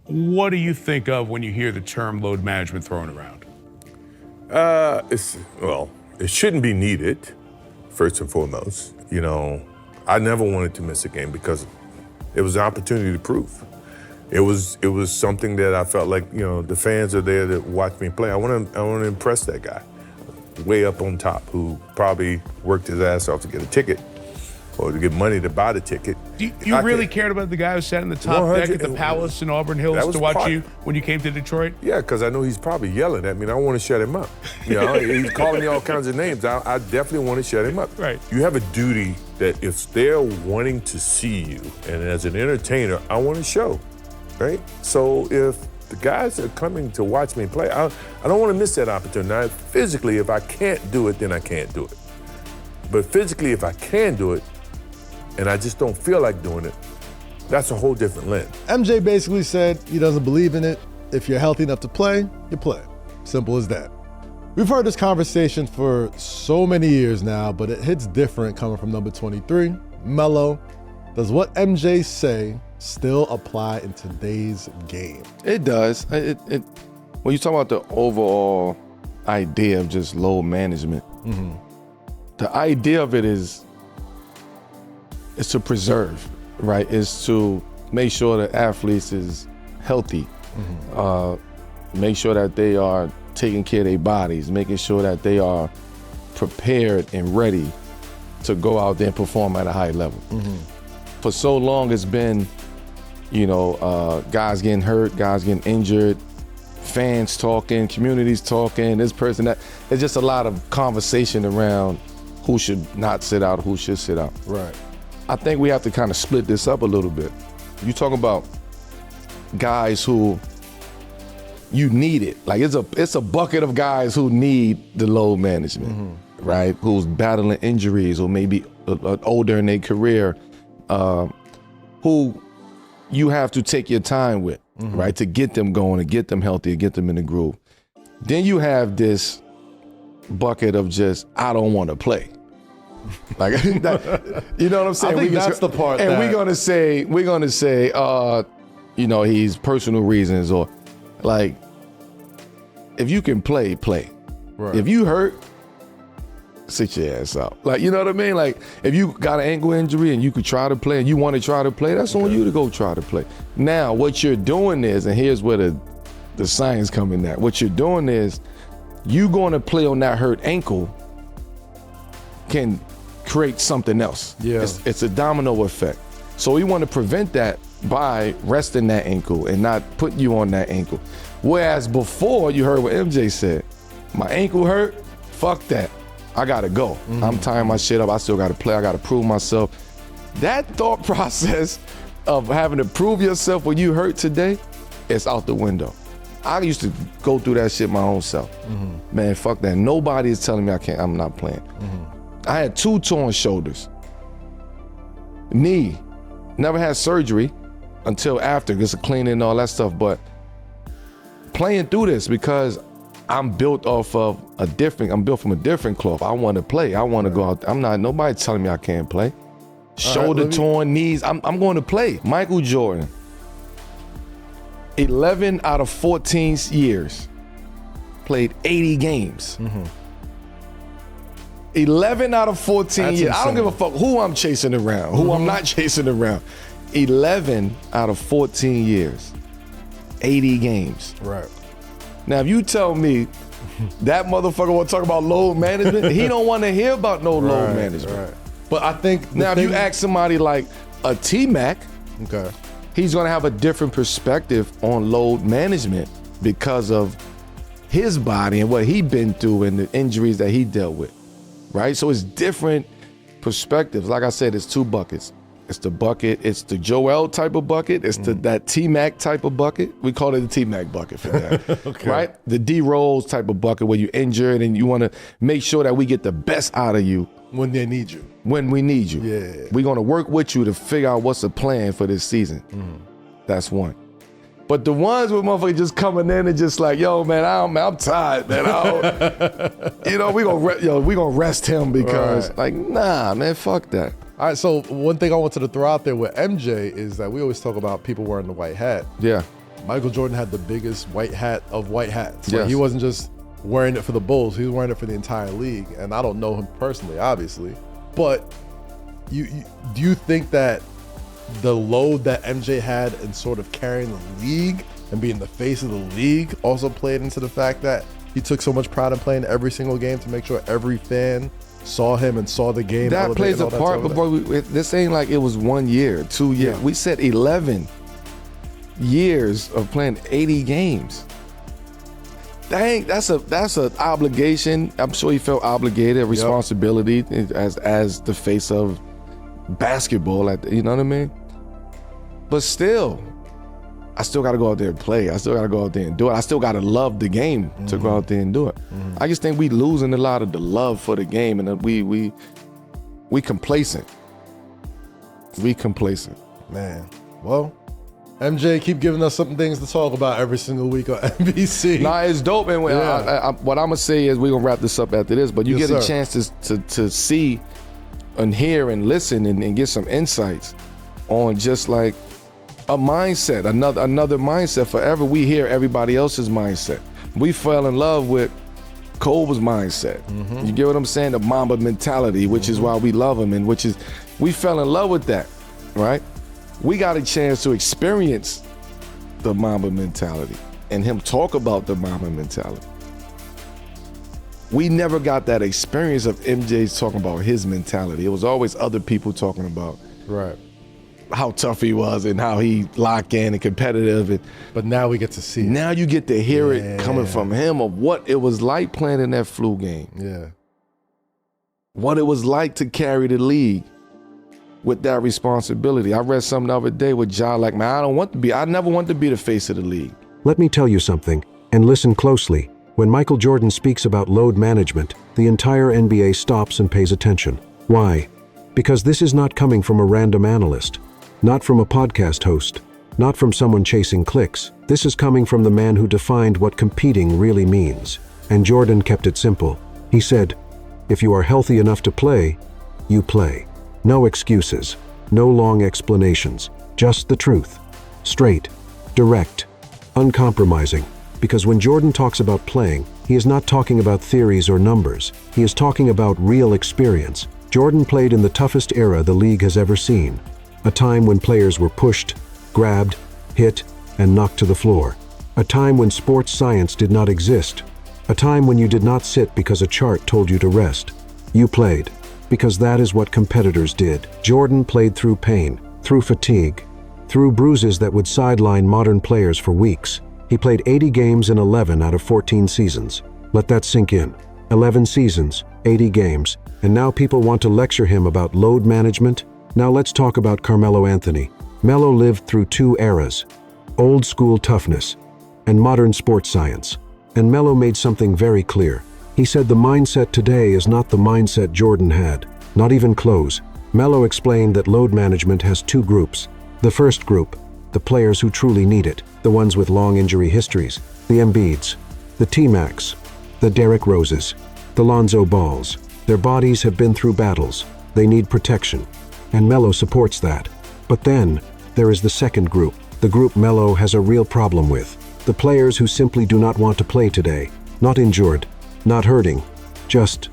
What do you think of when you hear the term load management thrown around? It shouldn't be needed, first and foremost. You know, I never wanted to miss a game because it was an opportunity to prove. It was something that I felt like, you know, the fans are there to watch me play. I want to impress that guy way up on top who probably worked his ass off to get a ticket or to get money to buy the ticket. You really cared about the guy who sat in the top deck at the Palace in Auburn Hills to watch you when you came to Detroit? Yeah, because I know he's probably yelling at me, and I want to shut him up. You know, he's calling me all kinds of names. I definitely want to shut him up. Right. You have a duty that if they're wanting to see you, and as an entertainer, I want to show, right? So if the guys are coming to watch me play, I don't want to miss that opportunity. Now, physically, if I can't do it, then I can't do it. But physically, if I can do it, and I just don't feel like doing it, that's a whole different lens. MJ basically said he doesn't believe in it. If you're healthy enough to play, you play. Simple as that. We've heard this conversation for so many years now, but it hits different coming from number 23, Melo. Does what MJ say still apply in today's game? It does. When you talk about the overall idea of just load management, the idea of it is to preserve, right? Is to make sure that athletes is healthy, make sure that they are taking care of their bodies, making sure that they are prepared and ready to go out there and perform at a high level. For so long, it's been, guys getting hurt, guys getting injured, fans talking, communities talking, this person, that. It's just a lot of conversation around who should not sit out, who should sit out. Right. I think we have to kind of split this up a little bit. You talk about guys who you need it. Like it's a bucket of guys who need the load management, right? Who's battling injuries or maybe older in their career, who you have to take your time with, right? To get them going, to get them healthy, to get them in the groove. Then you have this bucket of just, I don't want to play. Like, you know what I'm saying? I think that's the part. And we're gonna say, he's personal reasons, or like, if you can play. Right. If you hurt, sit your ass out. Like, you know what I mean? Like, if you got an ankle injury and you could try to play and you want to try to play, that's on you to go try to play. Now, what you're doing is, and here's where the science come in at. What you're doing is, you going to play on that hurt ankle can create something else. Yeah. It's a domino effect. So we want to prevent that by resting that ankle and not putting you on that ankle. Whereas before, you heard what MJ said, my ankle hurt, fuck that. I gotta go. I'm tying my shit up. I still gotta play. I gotta prove myself. That thought process of having to prove yourself when you hurt today is out the window. I used to go through that shit my own self. Man, fuck that. Nobody is telling me I'm not playing. I had 2 torn shoulders. Knee, never had surgery until after, just cleaning and all that stuff, but playing through this because I'm built from a different cloth. I want to play. I want to go out. Nobody telling me I can't play. Shoulder torn, knees, I'm going to play. Michael Jordan, 11 out of 14 years, played 80 games. 11 out of 14 years. Insane. I don't give a fuck who I'm chasing around, who I'm not chasing around. 11 out of 14 years, 80 games. Right. Now, if you tell me that motherfucker want to talk about load management, he don't want to hear about no load management. Right. But I think now, if you ask somebody like a T-Mac, okay, he's going to have a different perspective on load management because of his body and what he been through and the injuries that he dealt with, right? So it's different perspectives. Like I said, it's 2 buckets. It's the bucket, it's the Joel type of bucket, it's that T-Mac type of bucket. We call it the T-Mac bucket for that, okay. Right? The D-Rose type of bucket where you're injured and you want to make sure that we get the best out of you. When they need you. When we need you. Yeah. We're going to work with you to figure out what's the plan for this season. That's one. But the ones with motherfuckers just coming in and just like, yo, man, I'm tired, man. we gonna rest him because, like, nah, man, fuck that. All right, so one thing I wanted to throw out there with MJ is that we always talk about people wearing the white hat. Yeah. Michael Jordan had the biggest white hat of white hats. Yes. Like, he wasn't just wearing it for the Bulls, he was wearing it for the entire league. And I don't know him personally, obviously, but do you think that the load that MJ had in sort of carrying the league and being the face of the league also played into the fact that he took so much pride in playing every single game to make sure every fan saw him and saw the game? That plays a part, but boy, this ain't like it was 1 year, 2 years. Yeah. We said 11 years of playing 80 games. Dang, that's an obligation. I'm sure he felt obligated, a responsibility as the face of basketball. You know what I mean? But still, I still got to go out there and play. I still got to go out there and do it. I still got to love the game to go out there and do it. I just think we losing a lot of the love for the game, and we complacent. We complacent. Man, well, MJ, keep giving us some things to talk about every single week on NBC. Nah, it's dope. And what I'm gonna say is we're gonna wrap this up after this. But you Yes, get a sir. chance to see and hear and listen and get some insights on just like a mindset, another mindset. Forever we hear everybody else's mindset. We fell in love with Kobe's mindset. You get what I'm saying? The Mamba mentality, which is why we love him, and which is we fell in love with that, right? We got a chance to experience the Mamba mentality and him talk about the Mamba mentality. We never got that experience of MJ talking about his mentality. It was always other people talking about how tough he was and how he locked in and competitive. But now we get to see it. Now you get to hear it coming from him of what it was like playing in that flu game. Yeah. What it was like to carry the league with that responsibility. I read something the other day with John, like, man, I never want to be the face of the league. Let me tell you something, and listen closely. When Michael Jordan speaks about load management, the entire NBA stops and pays attention. Why? Because this is not coming from a random analyst, not from a podcast host, not from someone chasing clicks. This is coming from the man who defined what competing really means. And Jordan kept it simple. He said, if you are healthy enough to play, you play. No excuses, no long explanations, just the truth. Straight, direct, uncompromising. Because when Jordan talks about playing, he is not talking about theories or numbers. He is talking about real experience. Jordan played in the toughest era the league has ever seen. A time when players were pushed, grabbed, hit, and knocked to the floor. A time when sports science did not exist. A time when you did not sit because a chart told you to rest. You played, because that is what competitors did. Jordan played through pain, through fatigue, through bruises that would sideline modern players for weeks. He played 80 games in 11 out of 14 seasons. Let that sink in. 11 seasons, 80 games, and now people want to lecture him about load management? Now let's talk about Carmelo Anthony. Melo lived through two eras, old school toughness and modern sports science. And Melo made something very clear. He said the mindset today is not the mindset Jordan had, not even close. Melo explained that load management has two groups. The first group, the players who truly need it, the ones with long injury histories, the Embiids, the T-Macs, the Derrick Roses, the Lonzo Balls. Their bodies have been through battles. They need protection. And Melo supports that. But then, there is the second group, the group Melo has a real problem with. The players who simply do not want to play today, not injured, not hurting, just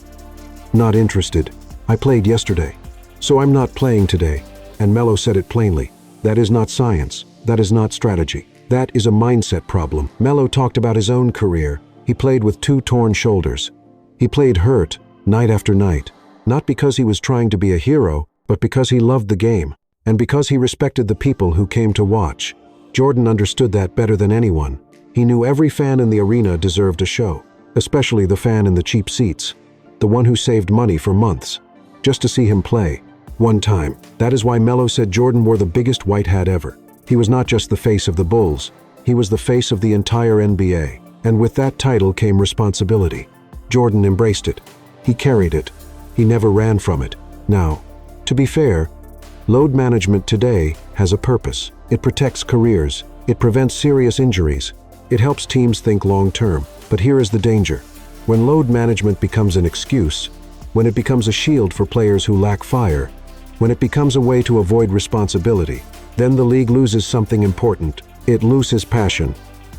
not interested. I played yesterday, so I'm not playing today. And Melo said it plainly. That is not science. That is not strategy. That is a mindset problem. Melo talked about his own career. He played with 2 torn shoulders. He played hurt, night after night. Not because he was trying to be a hero, but because he loved the game, and because he respected the people who came to watch. Jordan understood that better than anyone. He knew every fan in the arena deserved a show, especially the fan in the cheap seats, the one who saved money for months, just to see him play, one time. That is why Melo said Jordan wore the biggest white hat ever. He was not just the face of the Bulls, he was the face of the entire NBA. And with that title came responsibility. Jordan embraced it. He carried it. He never ran from it. Now, to be fair, load management today has a purpose. It protects careers. It prevents serious injuries. It helps teams think long-term. But here is the danger. When load management becomes an excuse, when it becomes a shield for players who lack fire, when it becomes a way to avoid responsibility, then the league loses something important. It loses passion.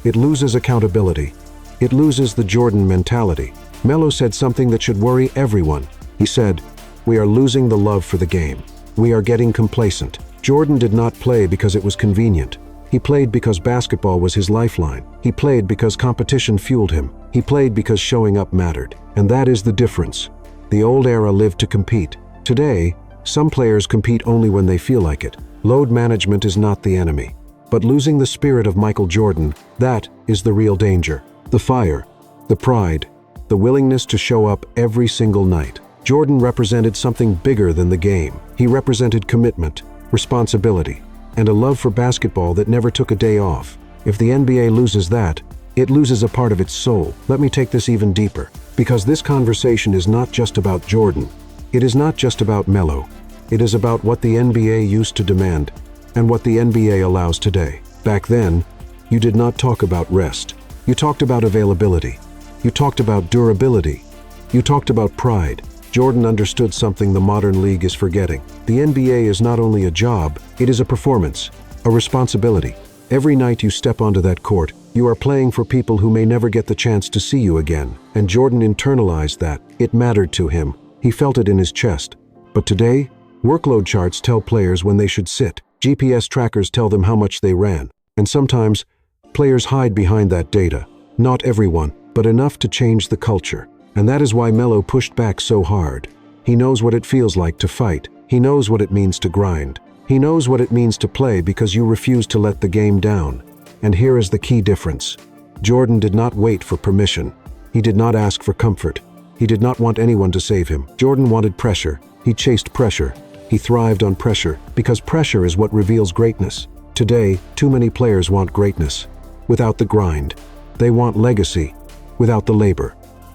It loses accountability. It loses the Jordan mentality. Melo said something that should worry everyone. He said, "We are losing the love for the game. We are getting complacent." Jordan did not play because it was convenient. He played because basketball was his lifeline. He played because competition fueled him. He played because showing up mattered. And that is the difference. The old era lived to compete. Today, some players compete only when they feel like it. Load management is not the enemy. But losing the spirit of Michael Jordan, that is the real danger. The fire, the pride, the willingness to show up every single night. Jordan represented something bigger than the game. He represented commitment, responsibility, and a love for basketball that never took a day off. If the NBA loses that, it loses a part of its soul. Let me take this even deeper, because this conversation is not just about Jordan. It is not just about Melo. It is about what the NBA used to demand and what the NBA allows today. Back then, you did not talk about rest. You talked about availability. You talked about durability. You talked about pride. Jordan understood something the modern league is forgetting. The NBA is not only a job, it is a performance, a responsibility. Every night you step onto that court, you are playing for people who may never get the chance to see you again. And Jordan internalized that. It mattered to him. He felt it in his chest. But today, workload charts tell players when they should sit. GPS trackers tell them how much they ran. And sometimes, players hide behind that data. Not everyone, but enough to change the culture. And that is why Melo pushed back so hard. He knows what it feels like to fight. He knows what it means to grind. He knows what it means to play because you refuse to let the game down. And here is the key difference. Jordan did not wait for permission. He did not ask for comfort. He did not want anyone to save him. Jordan wanted pressure. He chased pressure. He thrived on pressure because pressure is what reveals greatness. Today, too many players want greatness without the grind. They want legacy without the labor.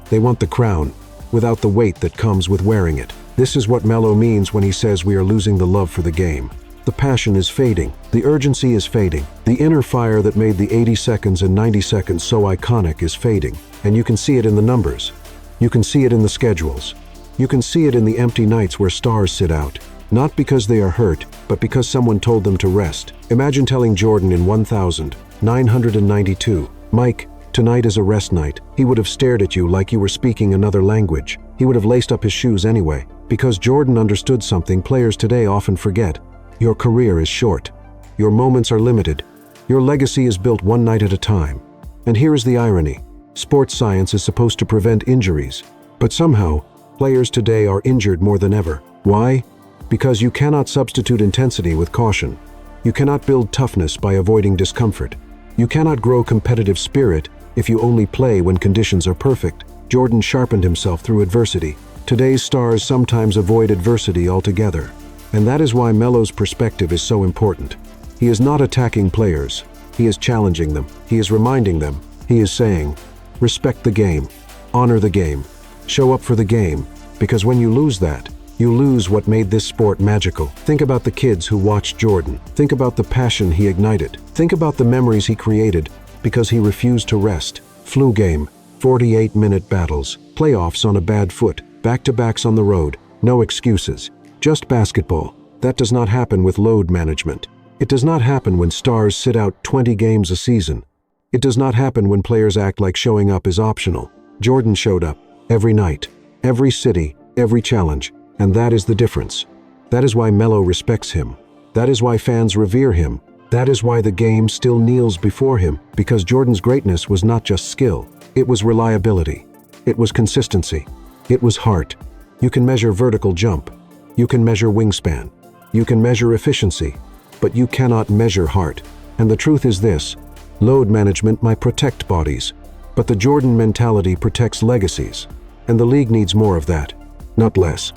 They want the crown without the weight that comes with wearing it. This is what Melo means when he says we are losing the love for the game. The passion is fading. The urgency is fading. The inner fire that made the 80 seconds and 90 seconds so iconic is fading. And you can see it in the numbers. You can see it in the schedules. You can see it in the empty nights where stars sit out. Not because they are hurt, but because someone told them to rest. Imagine telling Jordan in 1992, "Mike, tonight is a rest night." He would have stared at you like you were speaking another language. He would have laced up his shoes anyway. Because Jordan understood something players today often forget. Your career is short. Your moments are limited. Your legacy is built one night at a time. And here is the irony. Sports science is supposed to prevent injuries. But somehow, players today are injured more than ever. Why? Because you cannot substitute intensity with caution. You cannot build toughness by avoiding discomfort. You cannot grow competitive spirit if you only play when conditions are perfect. Jordan sharpened himself through adversity. Today's stars sometimes avoid adversity altogether. And that is why Melo's perspective is so important. He is not attacking players. He is challenging them. He is reminding them. He is saying, respect the game. Honor the game. Show up for the game. Because when you lose that, you lose what made this sport magical. Think about the kids who watched Jordan. Think about the passion he ignited. Think about the memories he created because he refused to rest. Flu game, 48-minute battles, playoffs on a bad foot, back-to-backs on the road, no excuses. Just basketball. That does not happen with load management. It does not happen when stars sit out 20 games a season. It does not happen when players act like showing up is optional. Jordan showed up every night, every city, every challenge, and that is the difference. That is why Melo respects him. That is why fans revere him. That is why the game still kneels before him, because Jordan's greatness was not just skill. It was reliability. It was consistency. It was heart. You can measure vertical jump. You can measure wingspan. You can measure efficiency. But you cannot measure heart. And the truth is this: load management might protect bodies, but the Jordan mentality protects legacies. And the league needs more of that, not less.